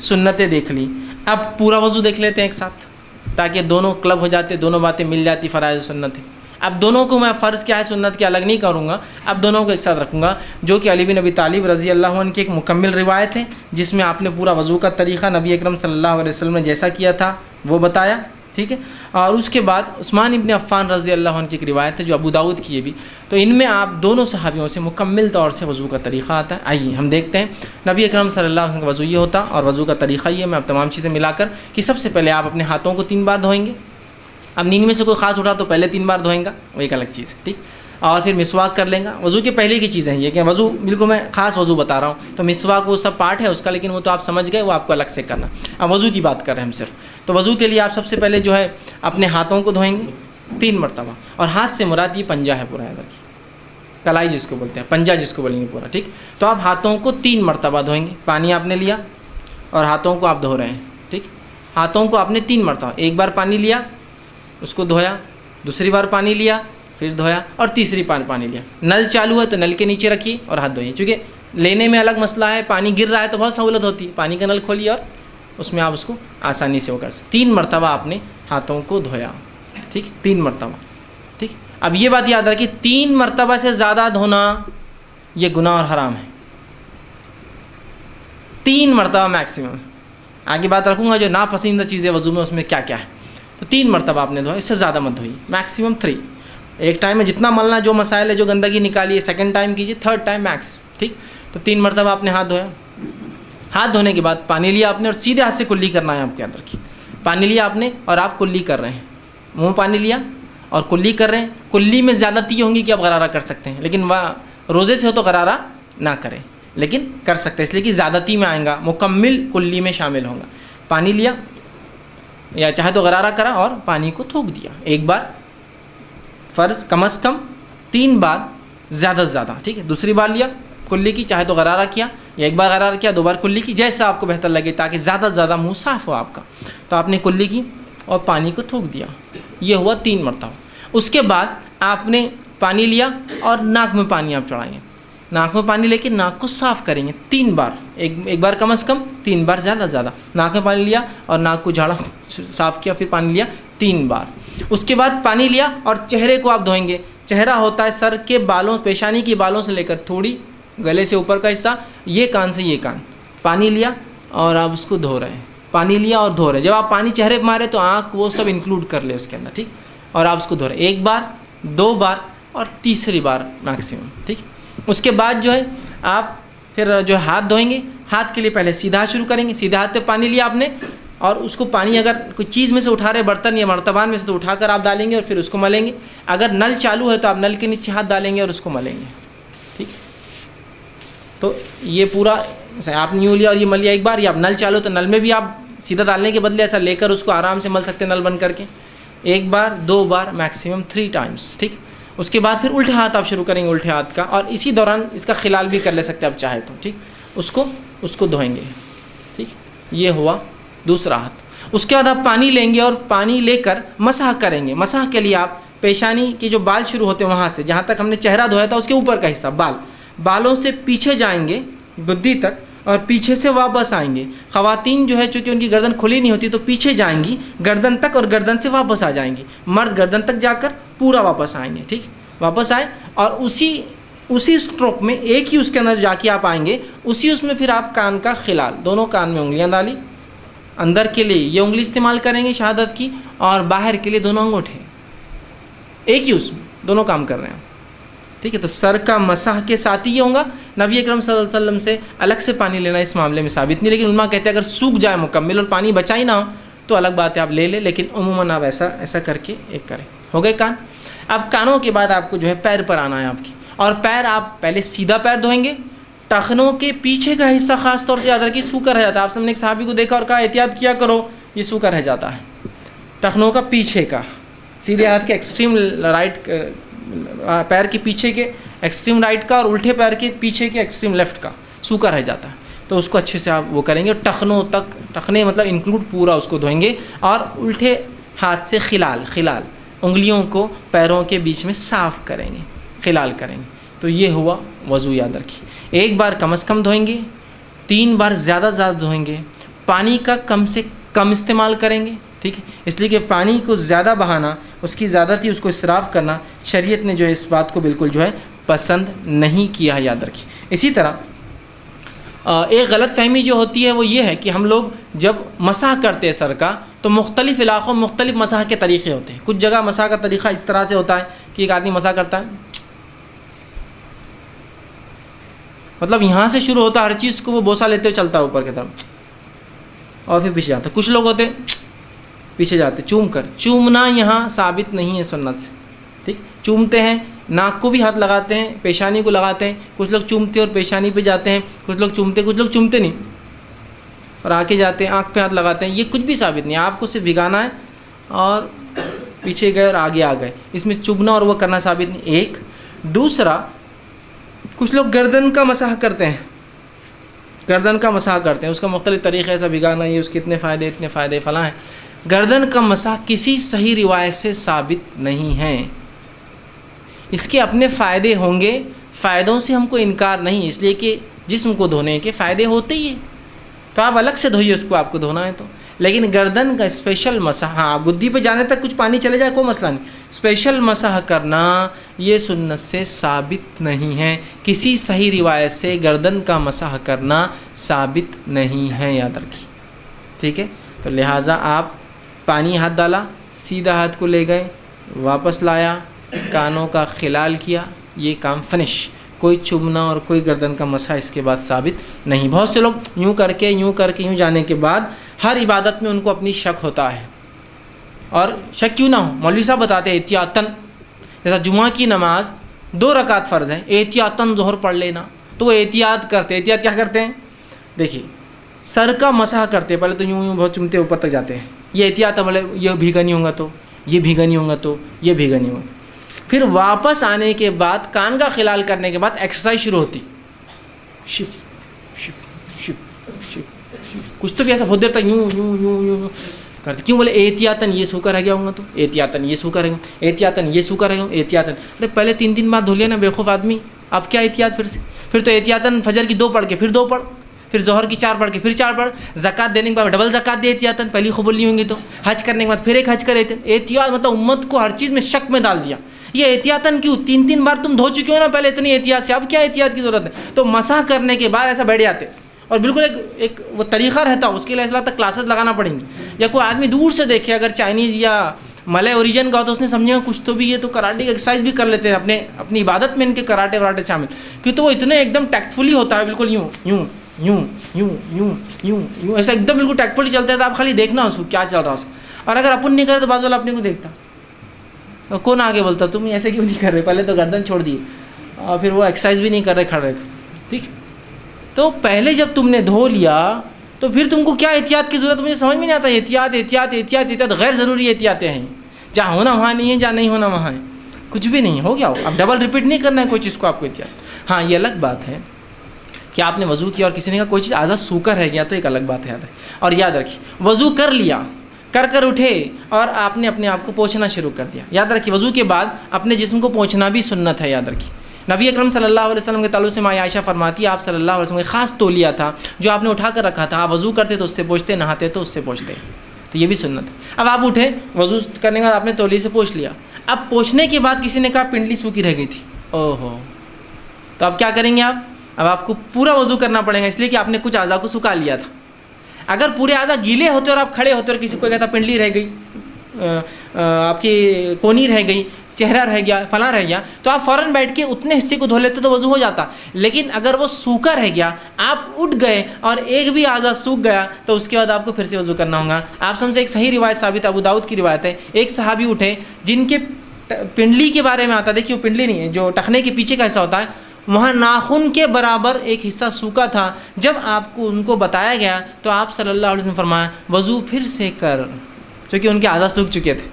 سنتیں دیکھ لی، اب پورا وضو دیکھ لیتے ہیں ایک ساتھ تاکہ دونوں کلب ہو جاتے، دونوں باتیں مل جاتی، فرائض سنت ہے۔ اب دونوں کو میں فرض کیا ہے سنت کیا الگ نہیں کروں گا، اب دونوں کو ایک ساتھ رکھوں گا، جو کہ علی بن ابی طالب رضی اللہ عنہ کی ایک مکمل روایت ہے جس میں آپ نے پورا وضو کا طریقہ نبی اکرم صلی اللہ علیہ وسلم نے جیسا کیا تھا وہ بتایا، ٹھیک ہے۔ اور اس کے بعد عثمان ابن عفان رضی اللہ عنہ کی ایک روایت ہے جو ابو داؤد کی ہے بھی، تو ان میں آپ دونوں صحابیوں سے مکمل طور سے وضو کا طریقہ آتا ہے۔ آئیے ہم دیکھتے ہیں نبی اکرم صلی اللہ علیہ وسلم کا وضو یہ ہوتا اور وضو کا طریقہ یہ، میں اب تمام چیزیں ملا کر کہ سب سے پہلے آپ اپنے ہاتھوں کو 3 بار دھوئیں گے، اب نیند میں سے کوئی خاص اٹھا تو پہلے 3 بار دھوئیں گا، وہ ایک الگ چیز ہے، ٹھیک۔ اور پھر مسواک کر لیں گا، وضو کے پہلے کی چیزیں ہیں یہ کہ وضو بالکل میں خاص وضو بتا رہا ہوں، تو مسواک وہ سب پارٹ ہے اس کا، لیکن وہ تو آپ سمجھ گئے، وہ آپ کو الگ سے کرنا۔ اب وضو کی بات کر رہے ہیں ہم صرف، تو وضو کے لیے آپ سب سے پہلے جو ہے اپنے ہاتھوں کو دھوئیں گے 3 مرتبہ، اور ہاتھ سے مراد یہ پنجہ ہے پورا ادھر کی کلائی جس کو بولتے ہیں، پنجہ جس کو بولیں گے پورا، ٹھیک۔ تو آپ ہاتھوں کو 3 مرتبہ دھوئیں گے، پانی آپ نے لیا اور ہاتھوں کو آپ دھو رہے ہیں، ٹھیک۔ ہاتھوں کو آپ نے 3 مرتبہ، ایک بار پانی لیا اس کو دھویا، دوسری بار پانی لیا پھر دھویا، اور تیسری بار پانی لیا۔ نل چالو ہے تو نل کے نیچے رکھیے اور ہاتھ دھوئیے، چونکہ لینے میں الگ مسئلہ ہے، پانی گر رہا ہے تو بہت سہولت ہوتی ہے، پانی کا نل کھولیے اور اس میں آپ اس کو آسانی سے وہ کر سکتے۔ 3 مرتبہ آپ نے ہاتھوں کو دھویا، ٹھیک، 3 مرتبہ، ٹھیک۔ اب یہ بات یاد رکھیے 3 مرتبہ سے زیادہ دھونا یہ گناہ اور حرام ہے، 3 مرتبہ میکسیمم۔ آگے بات رکھوں گا جو ناپسندیدہ چیزیں وضو میں اس میں کیا کیا ہے، تو 3 مرتبہ آپ نے دھویا، اس سے زیادہ مت دھوئیے، میکسیمم 3۔ ایک ٹائم میں جتنا ملنا جو مسائل ہے جو گندگی نکالیے، سیکنڈ ٹائم کیجیے، تھرڈ ٹائم میکس، ٹھیک۔ تو 3 مرتبہ آپ نے ہاتھ دھویا، ہاتھ دھونے کے بعد پانی لیا آپ نے اور سیدھے ہاتھ سے کلی کرنا ہے آپ کے اندر کی، پانی لیا آپ نے اور آپ کلی کر رہے ہیں، منہ پانی لیا اور کلی کر رہے ہیں۔ کلی میں زیادتی ہوں گی کہ آپ غرارہ کر سکتے ہیں، لیکن روزے سے ہو تو غرارہ نہ کریں، لیکن کر سکتے ہیں، اس لیے کہ زیادتی میں آئیں گا، مکمل کلی میں شامل ہوں گا۔ پانی لیا یا چاہے تو غرارہ کرا اور پانی کو تھوک دیا، ایک بار فرض کم از کم 3 بار زیادہ سے زیادہ، ٹھیک ہے۔ دوسری بار لیا کلی کی، چاہے تو غرارہ کیا یا ایک بار غرارہ کیا 2 بار کلی کی، جیسا آپ کو بہتر لگے تاکہ زیادہ سے زیادہ منہ صاف ہو آپ کا۔ تو آپ نے کلی کی اور پانی کو تھوک دیا، یہ ہوا 3 مرتبہ۔ اس کے بعد آپ نے پانی لیا اور ناک میں پانی آپ چڑھائیں گے، ناک میں پانی لے کے ناک کو صاف کریں گے 3 بار، ایک بار کم از کم 3 بار زیادہ سے زیادہ، ناک میں پانی لیا اور ناک کو جھاڑا صاف کیا، پھر پانی لیا 3 بار۔ اس کے بعد پانی لیا اور چہرے کو آپ دھوئیں گے۔ چہرہ ہوتا ہے سر کے بالوں، پیشانی کی بالوں سے لے کر تھوڑی گلے سے اوپر کا حصہ، یہ کان سے یہ کان، پانی لیا اور آپ اس کو دھو رہے ہیں، پانی لیا اور دھو رہے ہیں۔ جب آپ پانی چہرے پہ مارے تو آنکھ وہ سب انکلوڈ کر لے اس کے اندر، ٹھیک، اور آپ اس کو دھو رہے ہیں 1 بار 2 بار اور تیسری بار میکسیمم، ٹھیک۔ اس کے بعد جو ہے آپ پھر جو ہاتھ دھوئیں گے، ہاتھ کے لیے پہلے سیدھا شروع کریں گے، سیدھے ہاتھ پہ پانی لیا آپ نے اور اس کو پانی اگر کوئی چیز میں سے اٹھا رہے برتن یا مرتبان میں سے تو اٹھا کر آپ ڈالیں گے اور پھر اس کو ملیں گے، اگر نل چالو ہے تو آپ نل کے نیچے ہاتھ ڈالیں گے اور اس کو ملیں گے، ٹھیک۔ تو یہ پورا آپ نے یوں لیا اور یہ مل لیا 1 بار، یا آپ نل چالو تو نل میں بھی آپ سیدھا ڈالنے کے بدلے ایسا لے کر اس کو آرام سے مل سکتے ہیں نل بند کر کے، 1 بار 2 بار میکسیمم 3 ٹائمس، ٹھیک۔ اس کے بعد پھر الٹے ہاتھ آپ شروع کریں گے، الٹے ہاتھ کا، اور اسی دوران اس کا خلال بھی کر لے سکتے ہیں آپ چاہے تو، ٹھیک۔ اس کو دھوئیں گے، ٹھیک، یہ ہوا دوسرا ہاتھ۔ اس کے بعد آپ پانی لیں گے اور پانی لے کر مسح کریں گے۔ مسح کے لیے آپ پیشانی کے جو بال شروع ہوتے ہیں وہاں سے جہاں تک ہم نے چہرہ دھویا تھا اس کے اوپر کا حصہ بالوں سے پیچھے جائیں گے گدی تک اور پیچھے سے واپس آئیں گے۔ خواتین جو ہے چونکہ ان کی گردن کھلی نہیں ہوتی تو پیچھے جائیں گی گردن تک اور گردن سے واپس آ جائیں گی، مرد گردن تک جا کر پورا واپس آئیں گے، ٹھیک، واپس آئے اور اسی اسٹروک میں ایک ہی اس کے اندر جا کے آپ آئیں گے، اس میں پھر آپ کان کا خلال، دونوں کان میں انگلیاں ڈالی، اندر کے لیے یہ انگلی استعمال کریں گے شہادت کی اور باہر کے لیے دونوں انگوٹھے، ایک ہی اس میں دونوں کام کر رہے ہیں، ٹھیک ہے۔ تو سر کا مسح کے ساتھ ہی یہ ہوگا، نبی اکرم صلی اللہ علیہ وسلم سے الگ سے پانی لینا اس معاملے میں ثابت نہیں، لیکن علماء کہتے ہیں اگر سوکھ جائے مکمل اور پانی بچا ہی نہ ہو تو الگ بات ہے آپ لے لیں، لیکن عموماً آپ ایسا کر کے ایک کریں۔ ہو گئے کان۔ اب کانوں کے بعد آپ کو جو ہے پیر پر آنا ہے آپ کی، اور پیر آپ پہلے سیدھا پیر دھوئیں گے، ٹخنوں کے پیچھے کا حصہ خاص طور سے یاد رکھیے سوکھا رہ جاتا ہے۔ آپ نے ایک صحابی کو دیکھا اور کہا احتیاط کیا کرو، یہ سوکھا رہ جاتا ہے، ٹخنوں کا پیچھے کا، سیدھے ہاتھ کے ایکسٹریم رائٹ، پیر کے پیچھے کے ایکسٹریم رائٹ کا اور الٹے پیر کے پیچھے کے ایکسٹریم لیفٹ کا سوکھا رہ جاتا ہے، تو اس کو اچھے سے آپ وہ کریں گے، ٹخنوں تک، ٹخنے مطلب انکلوڈ پورا اس کو دھوئیں گے، اور الٹے ہاتھ سے خلال انگلیوں کو پیروں کے بیچ میں صاف کریں گے، خلال کریں گے۔ تو یہ ہوا وضو، یاد رکھیے 1 بار کم از کم دھوئیں گے، 3 بار زیادہ دھوئیں گے، پانی کا کم سے کم استعمال کریں گے، ٹھیک ہے، اس لیے کہ پانی کو زیادہ بہانا، اس کی زیادتی، اس کو اسراف کرنا شریعت نے جو ہے اس بات کو بالکل جو ہے پسند نہیں کیا ہے، یاد رکھیے۔ اسی طرح ایک غلط فہمی جو ہوتی ہے وہ یہ ہے کہ ہم لوگ جب مسح کرتے ہیں سر کا تو مختلف علاقوں میں مختلف مسح کے طریقے ہوتے ہیں۔ کچھ جگہ مسح کا طریقہ اس طرح سے ہوتا ہے کہ ایک آدمی مسح کرتا ہے، مطلب یہاں سے شروع ہوتا ہے ہر چیز کو وہ بوسہ لیتے ہوئے چلتا ہے اوپر کی طرف اور پھر پیچھے جاتا ہے۔ کچھ لوگ ہوتے ہیں پیچھے جاتے چوم کر، چومنا یہاں ثابت نہیں ہے سنت سے، ٹھیک، چومتے ہیں، ناک کو بھی ہاتھ لگاتے ہیں، پیشانی کو لگاتے ہیں، کچھ لوگ چومتے اور پیشانی پہ جاتے ہیں، کچھ لوگ چومتے نہیں اور آ کے جاتے ہیں، آنکھ پہ ہاتھ لگاتے ہیں، یہ کچھ بھی ثابت نہیں ہے۔ آپ کو صرف بھگانا ہے اور پیچھے گئے اور آگے آ گئے، اس میں چبنا اور وہ کرنا ثابت نہیں۔ ایک دوسرا، کچھ لوگ گردن کا مسح کرتے ہیں، گردن کا مسح کرتے ہیں، اس کا مختلف طریقے ایسا بھگانا، یہ اس کے اتنے فائدے فلاں ہیں۔ گردن کا مسح کسی صحیح روایت سے ثابت نہیں ہے، اس کے اپنے فائدے ہوں گے، فائدوں سے ہم کو انکار نہیں، اس لیے کہ جسم کو دھونے کے فائدے ہوتے ہی ہیں، تو آپ الگ سے دھوئیے اس کو، آپ کو دھونا ہے تو۔ لیکن گردن کا اسپیشل مسح، ہاں گدی پہ جانے تک کچھ پانی چلے جائے کوئی مسئلہ نہیں، اسپیشل مسح کرنا یہ سنت سے ثابت نہیں ہے، کسی صحیح روایت سے گردن کا مسح کرنا ثابت نہیں ہے، یاد رکھیے، ٹھیک ہے۔ تو لہٰذا آپ پانی ہاتھ ڈالا، سیدھا ہاتھ کو لے گئے، واپس لایا، کانوں کا خلال کیا، یہ کام فنش، کوئی چبنا اور کوئی گردن کا مسح اس کے بعد ثابت نہیں۔ بہت سے لوگ یوں کر کے یوں جانے کے بعد ہر عبادت میں ان کو اپنی شک ہوتا ہے، اور شک کیوں نہ ہو، مولوی صاحب بتاتے ہیں احتیاطاً، جیسا جمعہ کی نماز 2 رکعت فرض ہے، احتیاطاً ظہر پڑھ لینا، تو وہ احتیاط کرتے، احتیاط کیا کرتے ہیں، دیکھیے سر کا مسح کرتے پہلے تو یوں بہت چمتے اوپر تک جاتے ہیں، یہ احتیاط عمل ہے، یہ بھیگا نہیں ہوگا تو یہ بھیگا نہیں ہوگا تو یہ بھیگا نہیں ہوگا۔ پھر واپس آنے کے بعد کان کا خلال کرنے کے بعد ایکسرسائز شروع ہوتی، شپ شپ شپ شپ، کچھ تو بھی ایسا بہت دیر تک یوں کرتے، کیوں بولے احتیاطاً یہ سوکھا رہ گیا ہوں گا تو احتیاطاً یہ سوکھا رہے گا، احتیاطاً یہ سوکھا رہے گا، احتیاطاً، ارے پہلے 3 بار دھو لیا نا بیوقوف آدمی، اب کیا احتیاط پھر تو احتیاطاً فجر کی 2 پڑھ کے پھر 2 پڑھ، پھر ظہر کی 4 پڑھ کے پھر 4 پڑھ، زکوٰۃ دینے کے بعد ڈبل زکوٰۃ دے احتیاطاً، پہلی قبول نہیں ہوں گی تو، حج کرنے کے بعد پھر ایک حج کرے تھے، احتیاط مطلب امت کو ہر چیز میں شک میں ڈال دیا۔ یہ احتیاطاً کیوں، 3 بار تم دھو چکے ہو نا پہلے اتنی احتیاط سے، اب کیا احتیاط کی ضرورت ہے؟ تو مسح کرنے کے بعد ایسا بیٹھ جاتے، اور بالکل ایک وہ طریقہ رہتا، اس کے لیے ایسا تک کلاسز لگانا پڑیں گی، یا کوئی آدمی دور سے دیکھے اگر چائنیز یا ملے اوریجن کا ہو تو اس نے سمجھا کچھ تو بھی، یہ تو کراٹے کی ایکسرسائز بھی کر لیتے ہیں اپنی عبادت میں، ان کے کراٹے وراٹے شامل، کیوں تو وہ اتنے ایک دم ٹیکٹفلی ہوتا ہے، بالکل یوں ایسا ایک دم بالکل ٹیکٹفلی چلتا ہے، تو آپ خالی دیکھنا اس کو کیا چل رہا ہے اس کو، اور اگر اپن نہیں کرے تو بعض والا اپنے کو دیکھتا، کون آگے بولتا تم ایسے کیوں نہیں کر رہے، پہلے تو گردن چھوڑ دیے اور پھر وہ ایکسرسائز بھی نہیں کر رہے، کھڑ رہے تھے، ٹھیک۔ تو پہلے جب تم نے دھو لیا تو پھر تم کو کیا احتیاط کی ضرورت، مجھے سمجھ میں نہیں آتا، احتیاط غیر ضروری احتیاطیں ہیں، جہاں ہونا وہاں نہیں ہے، جہاں نہیں ہونا وہاں ہے، کچھ بھی نہیں ہو گیا ہو، اب ڈبل ریپیٹ نہیں کرنا ہے کوئی چیز کو آپ کو احتیاط۔ ہاں یہ الگ بات ہے کہ آپ نے وضو کیا اور کسی نے کہا کوئی چیز آزاد سوکھا رہ گیا تو ایک الگ بات ہے، یاد رکھیں، اور یاد رکھیے وضو کر لیا، کر اٹھے اور آپ نے اپنے آپ کو پوچھنا شروع کر دیا، یاد رکھیے وضو کے بعد اپنے جسم کو پوچھنا بھی سنت ہے، یاد رکھیے۔ نبی اکرم صلی اللہ علیہ وسلم کے تعلق سے ماں عائشہ فرماتی ہے آپ صلی اللہ علیہ وسلم کا خاص تولیہ تھا جو آپ نے اٹھا کر رکھا تھا، آپ وضو کرتے تو اس سے پوچھتے، نہاتے تو اس سے پوچھتے، تو یہ بھی سنت ہے۔ اب آپ اٹھے وضو کرنے کے بعد آپ نے تولیے سے پوچھ لیا، اب پوچھنے کے بعد کسی نے کہا پنڈلی سوکھی رہ گئی تھی، اوہو، تو اب کیا کریں گے آپ؟ اب آپ کو پورا وضو کرنا پڑے گا، اس لیے کہ آپ نے کچھ اعضاء کو سکھا لیا تھا۔ اگر پورے اعضاء گیلے ہوتے اور آپ کھڑے ہوتے اور کسی کو کہتا پنڈلی رہ گئی، آپ کی کونی رہ گئی، چہرہ رہ گیا، فلاں رہ گیا، تو آپ فوراً بیٹھ کے اتنے حصے کو دھو لیتے تو وضو ہو جاتا۔ لیکن اگر وہ سوکھا رہ گیا، آپ اٹھ گئے اور ایک بھی اعضاء سوکھ گیا تو اس کے بعد آپ کو پھر سے وضو کرنا ہوگا۔ آپ سمجھے ایک صحیح روایت ثابت ابو داؤد کی روایت ہے، ایک صحابی اٹھے جن کے پنڈلی کے بارے میں آتا، دیکھیے وہ پنڈلی نہیں ہے، جو ٹخنے کے پیچھے کا حصہ ہوتا ہے، وہاں ناخن کے برابر ایک حصہ سوکھا تھا۔ جب آپ کو ان کو بتایا گیا تو آپ صلی اللہ علیہ وسلم نے فرمایا وضو پھر سے کر، چونکہ ان کے اعضاء سوکھ چکے تھے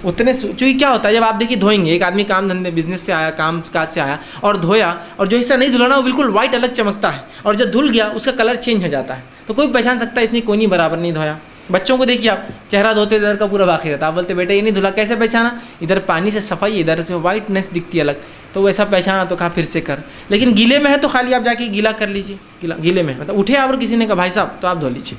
اتنے، چونکہ کیا ہوتا ہے جب آپ دیکھیے دھوئیں گے، ایک آدمی کام دھندے بزنس سے آیا، کام کاج سے آیا اور دھویا، اور جو حصہ نہیں دھلانا وہ بالکل وائٹ الگ چمکتا ہے، اور جب دھل گیا اس کا کلر چینج ہو جاتا ہے، تو کوئی پہچان سکتا ہے اس نے کونی برابر نہیں دھویا۔ بچوں کو دیکھیے آپ چہرہ دھوتے ادھر کا پورا باقی رہتا، آپ بولتے بیٹے یہ نہیں دھلا، کیسے پہچانا؟ ادھر پانی سے صفائی، ادھر سے وائٹنس دکھتی ہے الگ، تو ویسا پہچانا تو کہا پھر سے کر۔ لیکن گیلے میں ہے تو خالی آپ جا کے گیلا کر لیجیے، گیلے میں مطلب اٹھے آپ اور کسی نے کہا بھائی صاحب تو آپ دھو لیجیے،